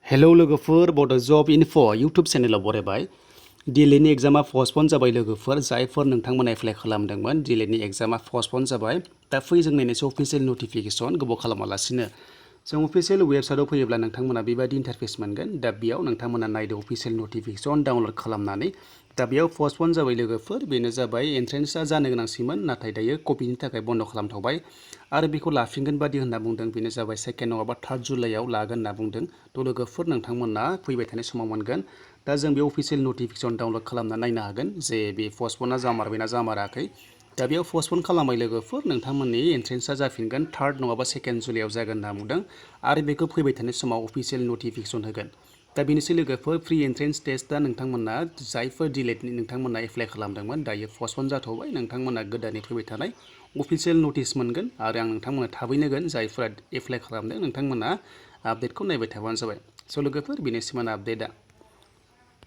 hello लोगोफोर बड' जब enough' YouTube चेनेलाव बरायबाय D.EL.Ed नि एग्जामा पस्टपन जाबाय लोगोफोर जायफोर नोंथांमोना एप्लाइ खालामदोंमोन D.EL.Ed नि एग्जामा पस्टपन जाबाय दा फै जों नायनोसै अफिसियेल नटिफिकेसन गोबाव खालामालासिनो जों अफिसियेल वेबसाइटआव फैयोब्ला नोंथांमोना बेबायदि इन्टारफेस मोनगोन दा बेयाव नोंथांमोना नायदो अफिसियेल नटिफिकेसन डाउनलड खालामनानै दा बेयाव पस्टपन जाबाय लोगोफोर बेनो जाबाय एन्ट्रेन्सआ जानो गोनांसिमोन नाथाय दायो कपिनि थाखाय बन्द खालामथ'बाय आरो बेखौ लाफिनगोन बादि होनना बुंदों बेनो जाबाय 2 नङाबा 3 जुलाइआव लागोन होनना बुंदों थ' लोगोफोर नोंथांमोना फैबाय थानाय समाव मोनगोन दा जों बे अफिसियेल नटिफिकेसन डाउनलड खालामना नायनो हागोन जे बे पस्टपना जामारबायना जामाराखै दा बेयाव पस्टपन खालामबाय लोगोफोर नोंथांमोननि एन्ट्रेन्सआ जाफिनगोन 3 नङाबा 2 जुलाइआव जागोन होनना बुंदों आरो बेखौ फैबाय थानाय समाव अफिसियेल नटिफिकेसन होगोन दा बेनोसै लोगोफोर प्रि एन्ट्रेन्स टेस्टआ नोंथांमोना जायफोर D.EL.Ed नि नोंथांमोना एप्लाइ खालामदोंमोन दायो पस्टपन जाथ'बाय नोंथांमोना गोदानै फैबाय थानाय अफिसियेल नटिस मोनगोन आरो आं नोंथांमोना थाबैनो होगोन जायफोरा एप्लाइ खालामदों नोंथांमोना आपडेटखौ नायबाय थाबानो जाबाय स' लोगोफोर बेनोसैमोन आपडेटआ